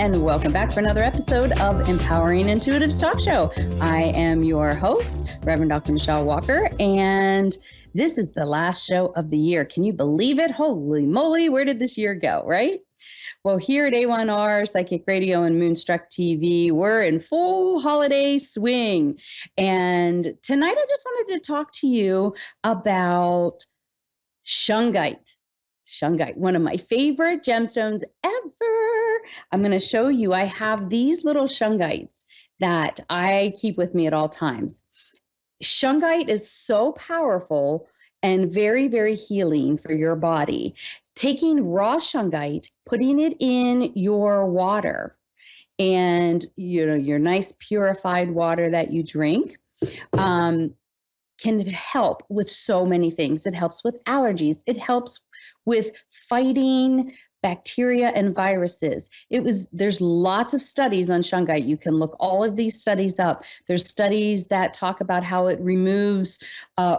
and welcome back for another episode of Empowering Intuitives Talk Show. I am your host, Reverend Dr. Michelle Walker, and this is the last show of the year. Can you believe it? Holy moly, where did this year go, right? Well, here at A1R, Psychic Radio, and Moonstruck TV, we're in full holiday swing. And tonight I just wanted to talk to you about shungite. Shungite, one of my favorite gemstones ever. I'm going to show you, I have these little shungites that I keep with me at all times. Shungite is so powerful and very, very healing for your body. Taking raw shungite, putting it in your water and, your nice purified water that you drink, can help with so many things. It helps with allergies. It helps with fighting bacteria and viruses. There's lots of studies on shungite. You can look all of these studies up. There's studies that talk about how it removes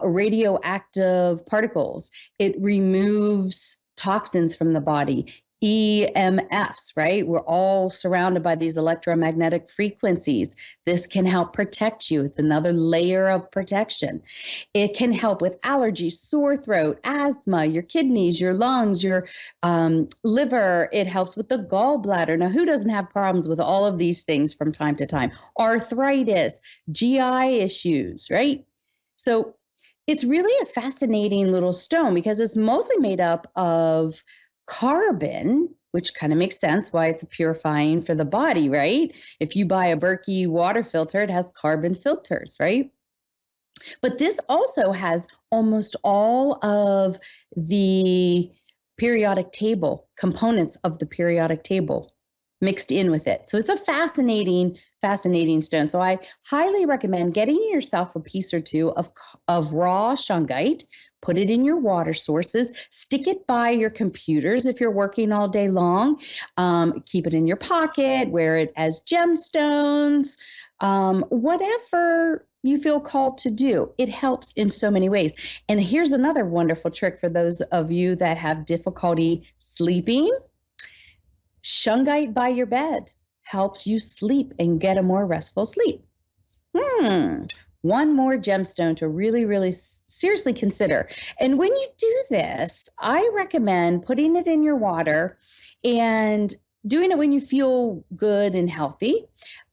radioactive particles. It removes toxins from the body. EMFs, right? We're all surrounded by these electromagnetic frequencies. This can help protect you. It's another layer of protection. It can help with allergies, sore throat, asthma, your kidneys, your lungs, your liver. It helps with the gallbladder. Now, who doesn't have problems with all of these things from time to time? Arthritis, GI issues, right? So it's really a fascinating little stone because it's mostly made up of carbon, which kind of makes sense why it's purifying for the body, right? If you buy a Berkey water filter, it has carbon filters, right? But this also has almost all of the periodic table, components of the periodic table mixed in with it. So it's a fascinating stone. So I highly recommend getting yourself a piece or two of raw shungite, put it in your water sources, stick it by your computers if you're working all day long, keep it in your pocket, wear it as gemstones, whatever you feel called to do. It helps in so many ways. And here's another wonderful trick for those of you that have difficulty sleeping. Shungite by your bed helps you sleep and get a more restful sleep. One more gemstone to really, really seriously consider. And when you do this, I recommend putting it in your water and doing it when you feel good and healthy.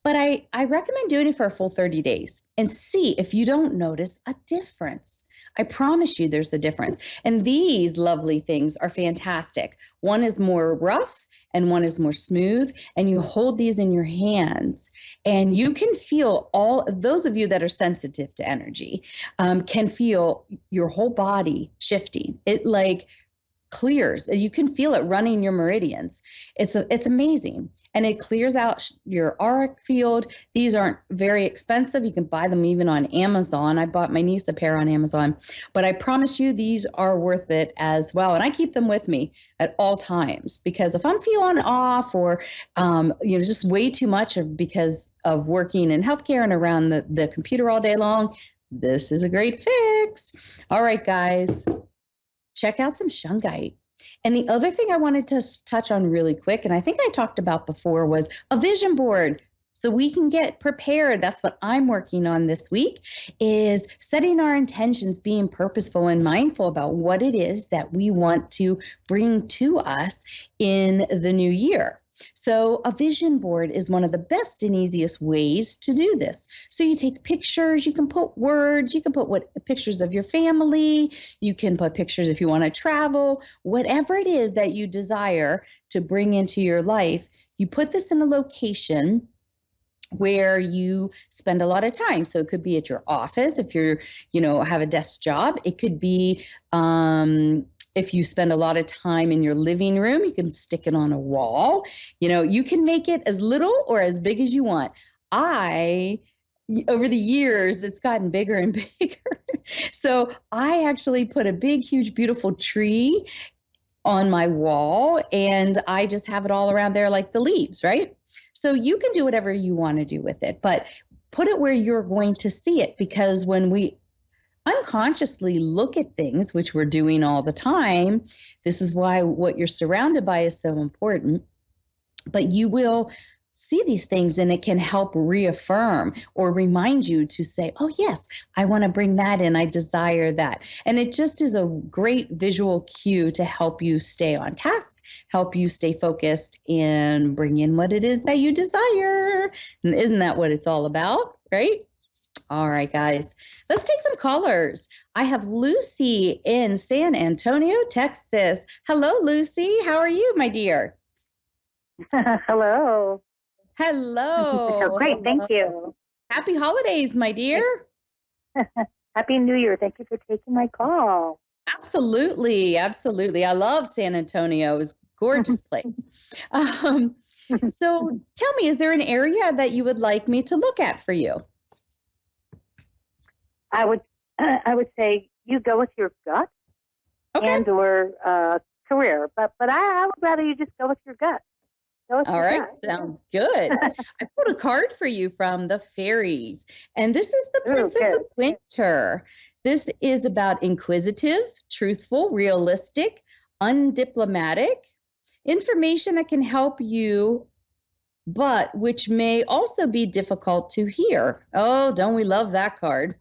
But I recommend doing it for a full 30 days and see if you don't notice a difference. I promise you there's a difference. And these lovely things are fantastic. One is more rough and one is more smooth, and you hold these in your hands and you can feel all of those of you that are sensitive to energy can feel your whole body shifting. It like clears. You can feel it running your meridians. It's amazing. And it clears out your auric field. These aren't very expensive. You can buy them even on Amazon. I bought my niece a pair on Amazon, but I promise you these are worth it as well. And I keep them with me at all times because if I'm feeling off or, just way too much because of working in healthcare and around the computer all day long, this is a great fix. All right, guys. Check out some shungite. And the other thing I wanted to touch on really quick, and I think I talked about before, was a vision board. So we can get prepared. That's what I'm working on this week, is setting our intentions, being purposeful and mindful about what it is that we want to bring to us in the new year. So a vision board is one of the best and easiest ways to do this. So you take pictures, you can put words, you can put pictures of your family, you can put pictures if you want to travel, whatever it is that you desire to bring into your life, you put this in a location where you spend a lot of time. So it could be at your office if you're, have a desk job. It could be if you spend a lot of time in your living room, you can stick it on a wall. You can make it as little or as big as you want. Over the years, it's gotten bigger and bigger. So I actually put a big, huge, beautiful tree on my wall, and I just have it all around there like the leaves, right? So you can do whatever you want to do with it, but put it where you're going to see it, because when we unconsciously look at things, which we're doing all the time, this is why what you're surrounded by is so important. but you will see these things and it can help reaffirm or remind you to say, oh, yes, I want to bring that in. I desire that. And it just is a great visual cue to help you stay on task, help you stay focused, and bring in what it is that you desire. And isn't that what it's all about, right? All right, guys, let's take some callers. I have Lucy in San Antonio, Texas. Hello, Lucy. How are you, my dear? Hello. So Hello. great. Thank Hello. you. Happy holidays, my dear. Happy New Year. Thank you for taking my call. Absolutely. Absolutely. I love San Antonio. It's a gorgeous place. Um, so tell me, is there an area that you would like me to look at for you? I would say you go with your gut Okay. and or career, but I would rather you just go with your gut. Go with All your right. gut. Sounds good. I pulled a card for you from the fairies, and this is the Ooh, Princess good. of Winter. This is about inquisitive, truthful, realistic, undiplomatic information that can help you, but which may also be difficult to hear. Oh, don't we love that card?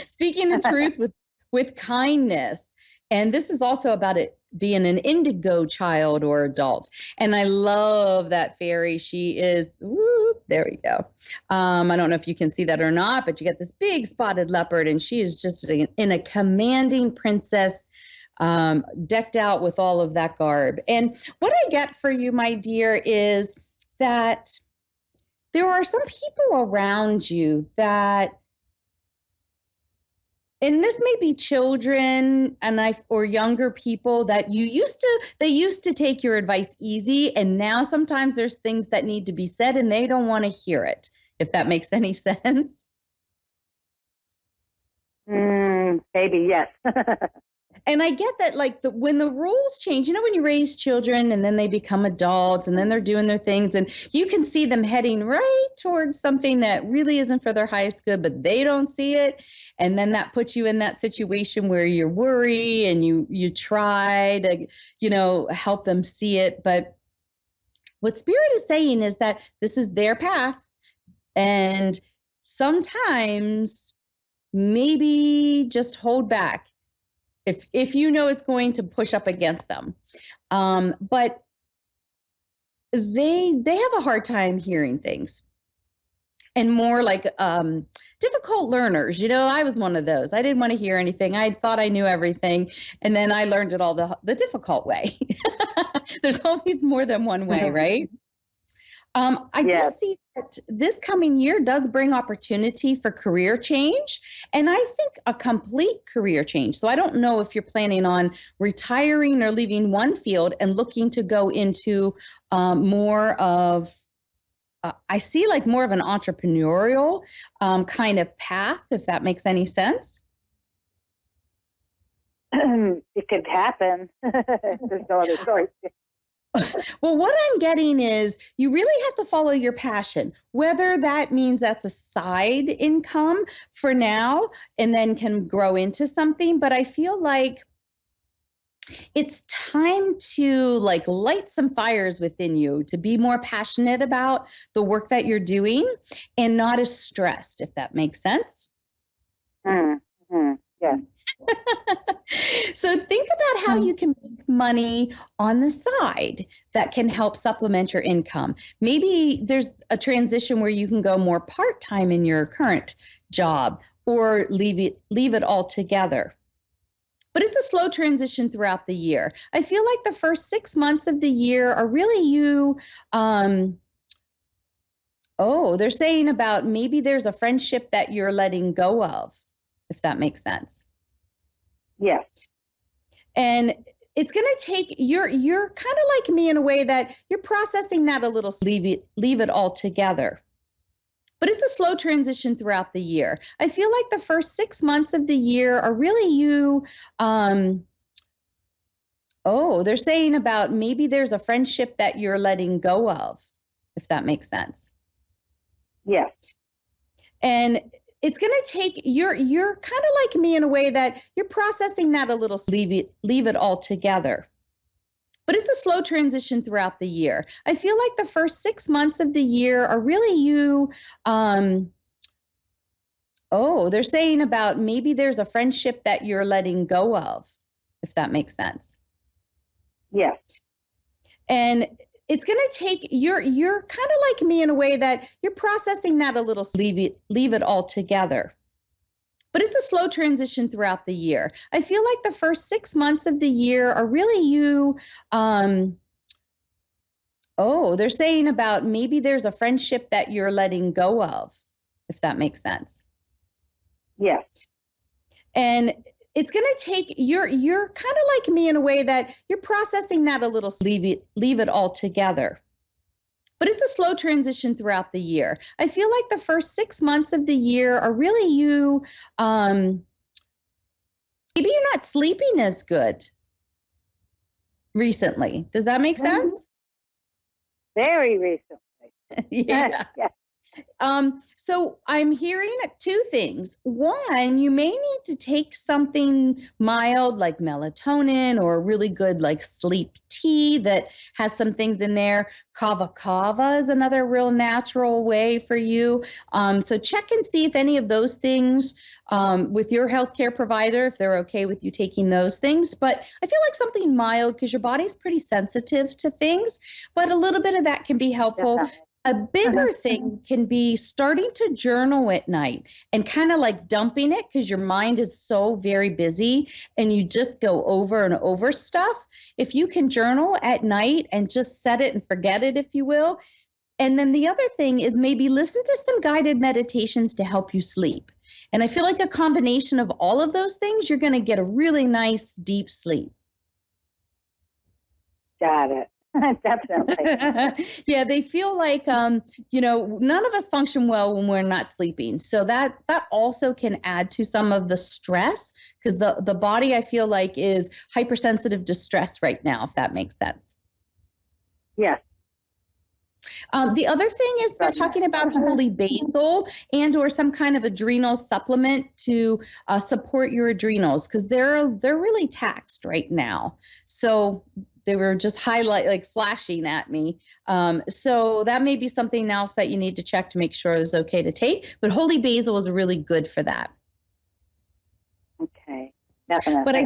Speaking the truth with kindness. And this is also about it being an indigo child or adult. And I love that fairy. She is, woo, there we go. I don't know if you can see that or not, but you get this big spotted leopard, and she is just in a commanding princess, decked out with all of that garb. And what I get for you, my dear, is that there are some people around you that, and this may be children or younger people that they used to take your advice easy, and now sometimes there's things that need to be said and they don't want to hear it, if that makes any sense. Maybe, yes. And I get that, like, when the rules change, when you raise children and then they become adults and then they're doing their things, and you can see them heading right towards something that really isn't for their highest good, but they don't see it. And then that puts you in that situation where you worry and you try to, help them see it. But what Spirit is saying is that this is their path. And sometimes maybe just hold back if you know it's going to push up against them. But they have a hard time hearing things, and more like difficult learners. I was one of those. I didn't want to hear anything. I thought I knew everything, and then I learned it all the difficult way. There's always more than one way, right? I do see that this coming year does bring opportunity for career change, and I think a complete career change. So I don't know if you're planning on retiring or leaving one field and looking to go into more of, I see like more of an entrepreneurial kind of path, if that makes any sense. It could happen. There's no other choice. Well, what I'm getting is you really have to follow your passion, whether that means that's a side income for now and then can grow into something. But I feel like it's time to light some fires within you, to be more passionate about the work that you're doing and not as stressed, if that makes sense. Yeah. So think about how you can make money on the side that can help supplement your income. Maybe there's a transition where you can go more part-time in your current job, or leave it all together. But it's a slow transition throughout the year. I feel like the first 6 months of the year are really you. They're saying about maybe there's a friendship that you're letting go of, if that makes sense. Yes. And it's going to take, you're kind of like me in a way that you're processing that a little, leave it all together. But it's a slow transition throughout the year. I feel like the first 6 months of the year are really you. They're saying about maybe there's a friendship that you're letting go of, if that makes sense. Yes. And it's going to take, you're kind of like me in a way that you're processing that a little, leave it all together. but it's a slow transition throughout the year. I feel like the first 6 months of the year are really you. They're saying about maybe there's a friendship that you're letting go of, if that makes sense. Yes. And it's going to take, you're kind of like me in a way that you're processing that a little, leave it all together. But it's a slow transition throughout the year. I feel like the first 6 months of the year are really you. They're saying about maybe there's a friendship that you're letting go of, if that makes sense. Yes. And it's going to take, you're kind of like me in a way that you're processing that a little, leave it all together. But it's a slow transition throughout the year. I feel like the first 6 months of the year are really you. Maybe you're not sleeping as good recently. Does that make sense? Very recently. Yeah. Yes. So I'm hearing two things. One, you may need to take something mild like melatonin or really good like sleep tea that has some things in there. Kava is another real natural way for you. So check and see if any of those things with your healthcare provider, if they're okay with you taking those things. But I feel like something mild because your body's pretty sensitive to things, but a little bit of that can be helpful. Definitely. A bigger thing can be starting to journal at night and kind of like dumping it because your mind is so very busy and you just go over and over stuff. If you can journal at night and just set it and forget it, if you will. And then the other thing is maybe listen to some guided meditations to help you sleep. And I feel like a combination of all of those things, you're going to get a really nice deep sleep. Got it. Definitely. Yeah, they feel like, none of us function well when we're not sleeping. So that also can add to some of the stress because the body, I feel like, is hypersensitive to stress right now, if that makes sense. Yes. The other thing is they're talking about holy basil and or some kind of adrenal supplement to support your adrenals because they're really taxed right now. So they were just flashing at me. So that may be something else that you need to check to make sure is okay to take. But holy basil is really good for that. Okay. Definitely. But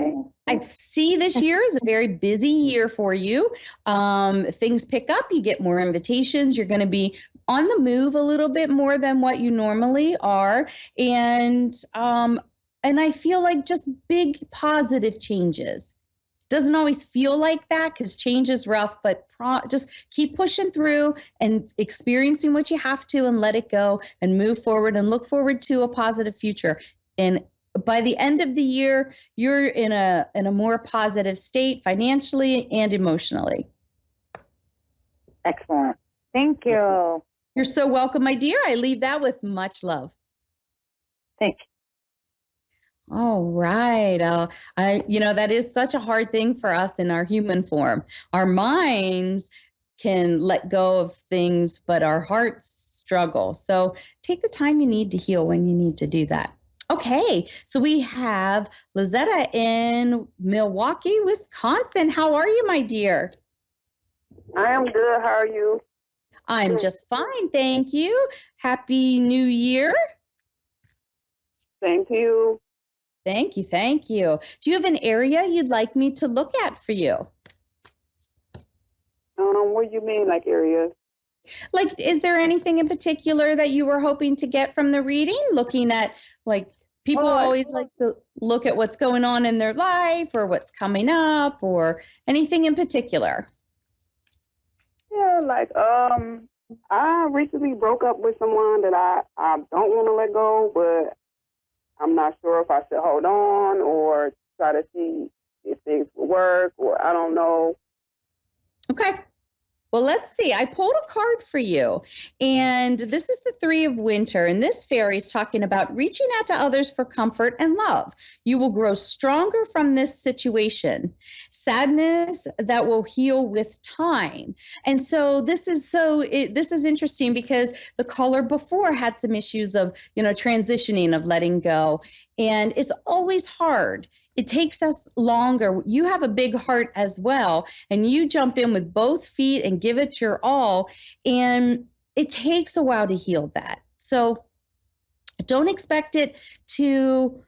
I see this year is a very busy year for you. Things pick up, you get more invitations. You're going to be on the move a little bit more than what you normally are. And I feel like just big positive changes. Doesn't always feel like that because change is rough, but just keep pushing through and experiencing what you have to and let it go and move forward and look forward to a positive future. And by the end of the year, you're in a more positive state financially and emotionally. Excellent. Thank you. You're so welcome, my dear. I leave that with much love. Thank you. All right. That is such a hard thing for us in our human form. Our minds can let go of things, but our hearts struggle. So take the time you need to heal when you need to do that. Okay. So we have Lizetta in Milwaukee, Wisconsin. How are you, my dear? I am good. How are you? I'm just fine. Thank you. Happy New Year. Same to you. Thank you. Thank you. Do you have an area you'd like me to look at for you? What do you mean, like areas? Like, is there anything in particular that you were hoping to get from the reading? Looking at, like, people always like to look at what's going on in their life or what's coming up or anything in particular. Yeah, like, I recently broke up with someone that I don't want to let go, but I'm not sure if I should hold on or try to see if things will work, or I don't know. Okay. Well, let's see. I pulled a card for you, and this is the Three of Winter, and this fairy is talking about reaching out to others for comfort and love. You will grow stronger from this situation. Sadness that will heal with time. And so this is interesting because the caller before had some issues of, transitioning, of letting go, and it's always hard. it takes us longer. You have a big heart as well, and you jump in with both feet and give it your all, and it takes a while to heal that. So don't expect it to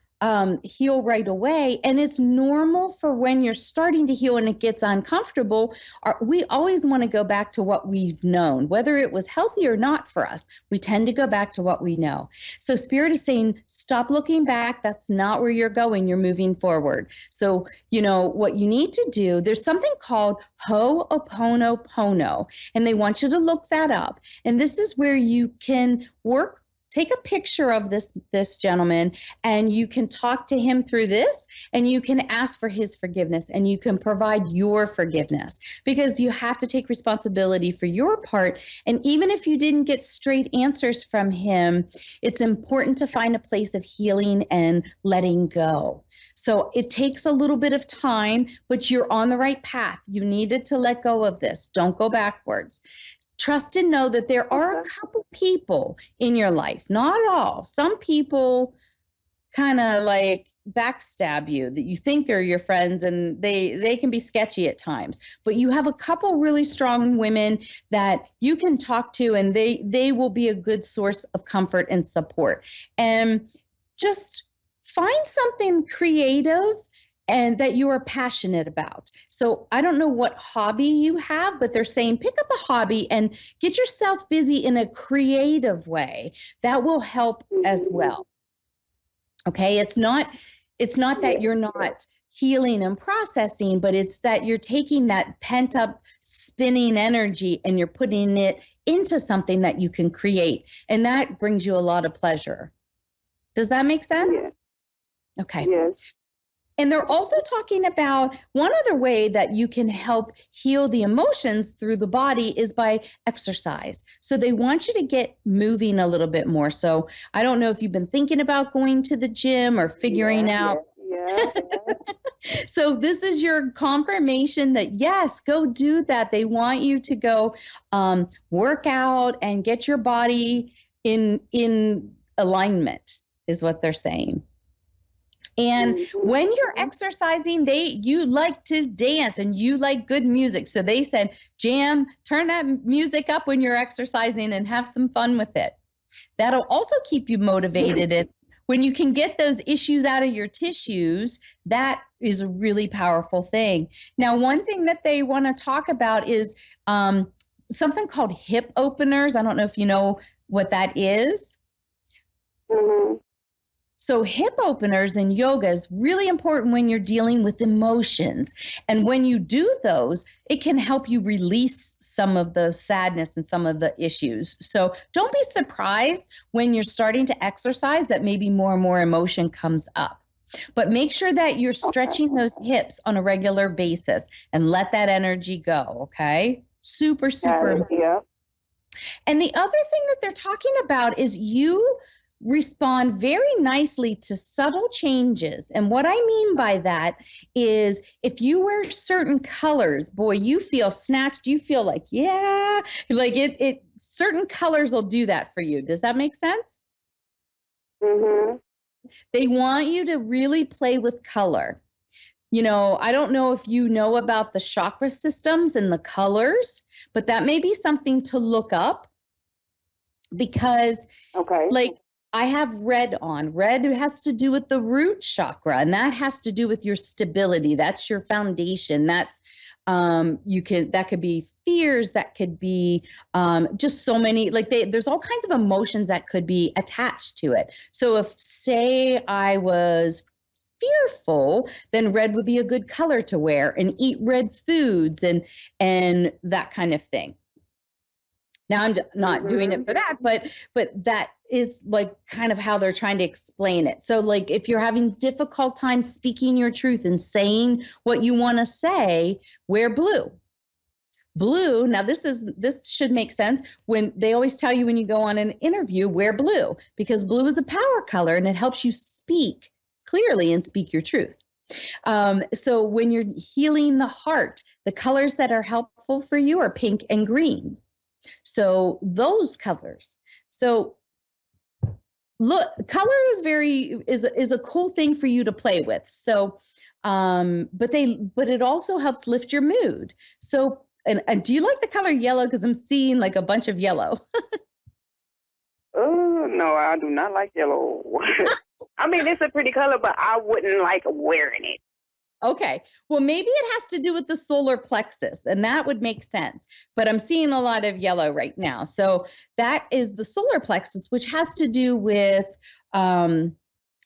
heal right away. And it's normal for when you're starting to heal and it gets uncomfortable. We always want to go back to what we've known, whether it was healthy or not for us. We tend to go back to what we know. So Spirit is saying, stop looking back. That's not where you're going. You're moving forward. So, what you need to do, there's something called Ho'oponopono, and they want you to look that up. And this is where you can take a picture of this gentleman, and you can talk to him through this, and you can ask for his forgiveness, and you can provide your forgiveness, because you have to take responsibility for your part. And even if you didn't get straight answers from him, it's important to find a place of healing and letting go. So it takes a little bit of time, but you're on the right path. You needed to let go of this. Don't go backwards. Trust and know that there are a couple people in your life, not all. Some people kind of like backstab you, that you think are your friends, and they can be sketchy at times. But you have a couple really strong women that you can talk to, and they will be a good source of comfort and support. And just find something creative and that you are passionate about. So I don't know what hobby you have, but they're saying pick up a hobby and get yourself busy in a creative way. That will help as well. Okay, it's not that you're not healing and processing, but it's that you're taking that pent up spinning energy and you're putting it into something that you can create. And that brings you a lot of pleasure. Does that make sense? Yes. Okay. Yes. And they're also talking about one other way that you can help heal the emotions through the body is by exercise. So they want you to get moving a little bit more. So I don't know if you've been thinking about going to the gym or figuring out. Yeah. So this is your confirmation that, yes, go do that. They want you to go work out and get your body in alignment is what they're saying. And when you're exercising, you like to dance and you like good music. So they said, turn that music up when you're exercising and have some fun with it. That'll also keep you motivated. And when you can get those issues out of your tissues, that is a really powerful thing. Now, one thing that they want to talk about is something called hip openers. I don't know if you know what that is. Mm-hmm. So hip openers in yoga is really important when you're dealing with emotions. And when you do those, it can help you release some of the sadness and some of the issues. So don't be surprised when you're starting to exercise that maybe more and more emotion comes up. But make sure that you're stretching those hips on a regular basis and let that energy go, okay? Super, super important. Yeah. And the other thing that they're talking about is you respond very nicely to subtle changes. And what I mean by that is if you wear certain colors, boy, you feel snatched. You feel like, yeah, like it certain colors will do that for you. Does that make sense? Mm-hmm. They want you to really play with color. I don't know if you know about the chakra systems and the colors, but that may be something to look up, because I have red on. Red has to do with the root chakra, and that has to do with your stability. That's your foundation. That's that could be fears, that could be just so many, there's all kinds of emotions that could be attached to it. So if, say, I was fearful, then red would be a good color to wear, and eat red foods and that kind of thing. Now I'm not doing it for that, but that is kind of how they're trying to explain it. So if you're having difficult time speaking your truth and saying what you want to say, wear blue. Blue. Now this should make sense. When they always tell you when you go on an interview, wear blue, because blue is a power color and it helps you speak clearly and speak your truth. So when you're healing the heart, the colors that are helpful for you are pink and green. So those colors. So look, color is a cool thing for you to play with. So, but it also helps lift your mood. So, and do you like the color yellow? Because I'm seeing like a bunch of yellow. No, I do not like yellow. I mean, it's a pretty color, but I wouldn't like wearing it. Okay. Well, maybe it has to do with the solar plexus, and that would make sense. But I'm seeing a lot of yellow right now. So that is the solar plexus, which has to do with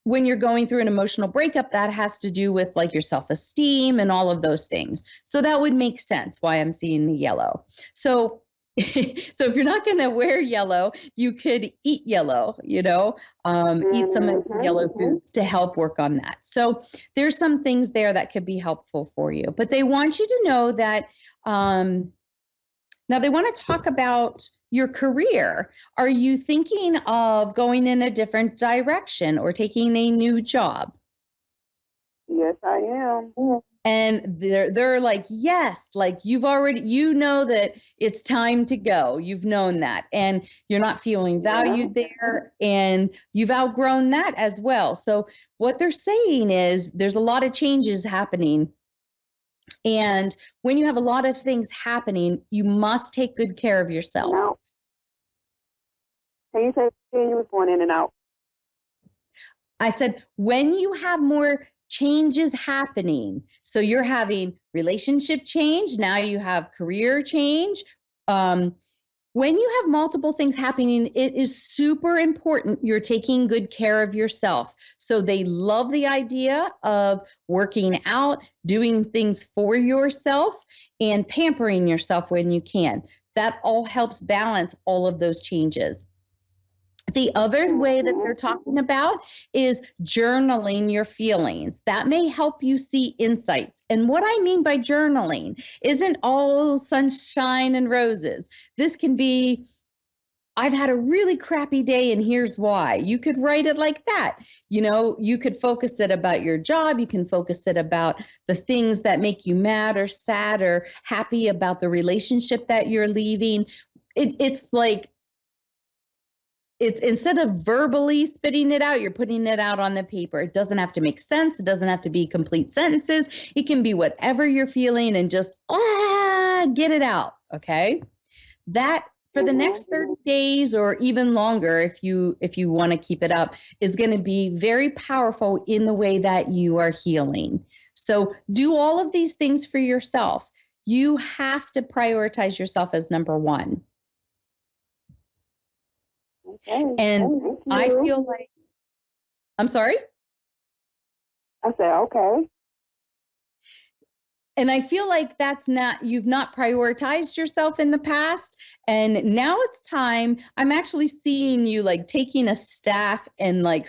when you're going through an emotional breakup, that has to do with like your self-esteem and all of those things. So that would make sense why I'm seeing the yellow. So so if you're not going to wear yellow, you could eat yellow, eat some of the yellow foods to help work on that. So there's some things there that could be helpful for you, but they want you to know that, now they want to talk about your career. Are you thinking of going in a different direction or taking a new job? Yes, I am. And they're like, yes, like you know that it's time to go. You've known that, and you're not feeling valued there, and you've outgrown that as well. So what they're saying is there's a lot of changes happening. And when you have a lot of things happening, you must take good care of yourself. Now, can you say you was going in and out? I said, when you have more changes happening, so you're having relationship change, now you have career change. When you have multiple things happening, it is super important you're taking good care of yourself. So they love the idea of working out, doing things for yourself, and pampering yourself when you can. That all helps balance all of those changes. The other way that they're talking about is journaling your feelings. That may help you see insights. And what I mean by journaling isn't all sunshine and roses. This can be, I've had a really crappy day and here's why. You could write it like that. You could focus it about your job. You can focus it about the things that make you mad or sad or happy about the relationship that you're leaving. It's like, it's instead of verbally spitting it out, you're putting it out on the paper. It doesn't have to make sense. It doesn't have to be complete sentences. It can be whatever you're feeling and just get it out. Okay. That for the next 30 days or even longer, if you want to keep it up, is going to be very powerful in the way that you are healing. So do all of these things for yourself. You have to prioritize yourself as number one. Okay. And I feel like, I'm sorry? I said, okay. And I feel like you've not prioritized yourself in the past. And now it's time. I'm actually seeing you like taking a staff and like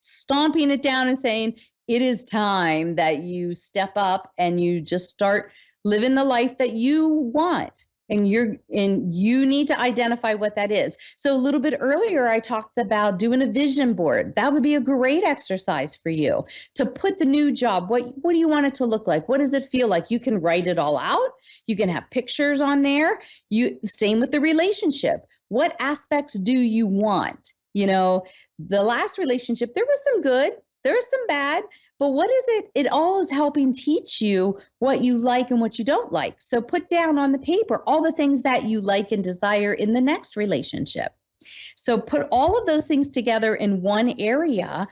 stomping it down and saying, it is time that you step up and you just start living the life that you want. And you need to identify what that is. So a little bit earlier, I talked about doing a vision board. That would be a great exercise for you to put the new job. What do you want it to look like? What does it feel like? You can write it all out. You can have pictures on there. Same with the relationship. What aspects do you want? The last relationship, there was some good, there was some bad. But what is it? It all is helping teach you what you like and what you don't like. So put down on the paper all the things that you like and desire in the next relationship. So put all of those things together in one area.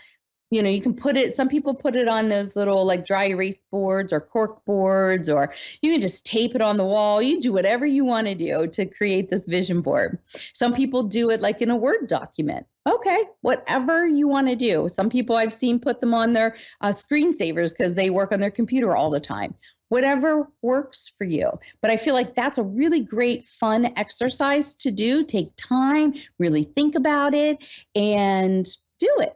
You can put it, some people put it on those little like dry erase boards or cork boards, or you can just tape it on the wall. You do whatever you want to do to create this vision board. Some people do it like in a Word document. Okay, whatever you want to do. Some people I've seen put them on their screensavers because they work on their computer all the time. Whatever works for you. But I feel like that's a really great, fun exercise to do. Take time, really think about it, and do it.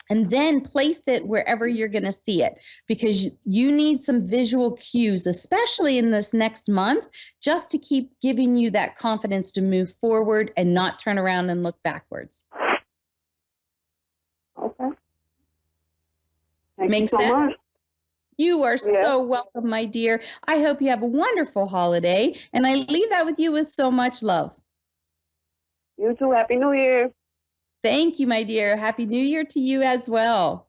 And then place it wherever you're going to see it, because you need some visual cues, especially in this next month, just to keep giving you that confidence to move forward and not turn around and look backwards. Okay. Makes sense? Much. You are so welcome, my dear. I hope you have a wonderful holiday, and I leave that with you with so much love. You too. Happy New Year. Thank you, my dear. Happy New Year to you as well.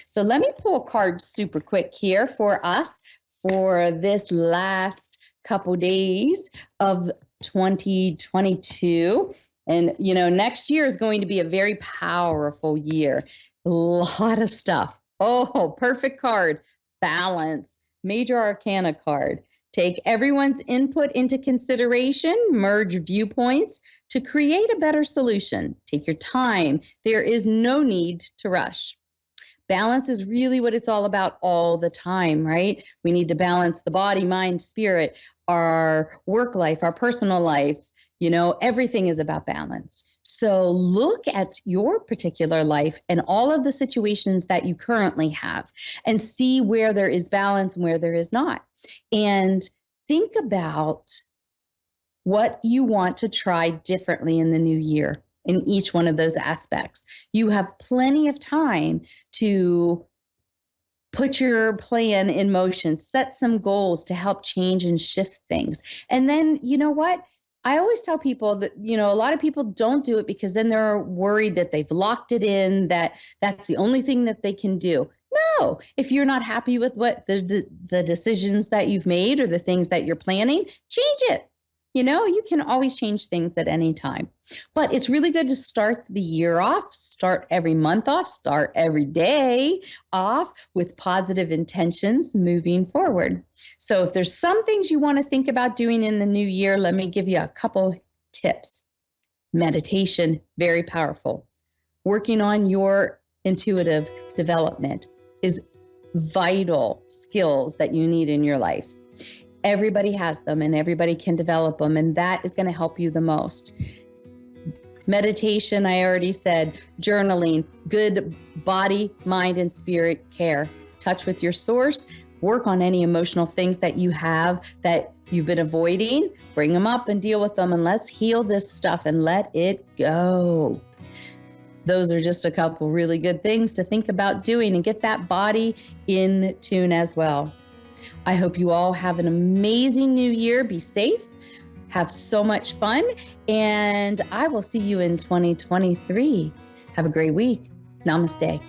So let me pull a card super quick here for us for this last couple days of 2022. And, next year is going to be a very powerful year. A lot of stuff. Oh, perfect card. Balance. Major Arcana card. Take everyone's input into consideration, merge viewpoints to create a better solution. Take your time. There is no need to rush. Balance is really what it's all about all the time, right? We need to balance the body, mind, spirit, our work life, our personal life. Everything is about balance. So look at your particular life and all of the situations that you currently have and see where there is balance and where there is not. And think about what you want to try differently in the new year in each one of those aspects. You have plenty of time to put your plan in motion, set some goals to help change and shift things. And then, you know what? I always tell people that, a lot of people don't do it because then they're worried that they've locked it in, that that's the only thing that they can do. No, if you're not happy with what the decisions that you've made or the things that you're planning, change it. You can always change things at any time. But it's really good to start the year off, start every month off, start every day off with positive intentions moving forward. So if there's some things you want to think about doing in the new year, let me give you a couple tips. Meditation, very powerful. Working on your intuitive development is vital skills that you need in your life. Everybody has them and everybody can develop them, and that is going to help you the most. Meditation, I already said, journaling, good body, mind, and spirit care. Touch with your source, work on any emotional things that you have that you've been avoiding, bring them up and deal with them, and let's heal this stuff and let it go. Those are just a couple really good things to think about doing and get that body in tune as well. I hope you all have an amazing new year. Be safe, have so much fun, and I will see you in 2023. Have a great week. Namaste.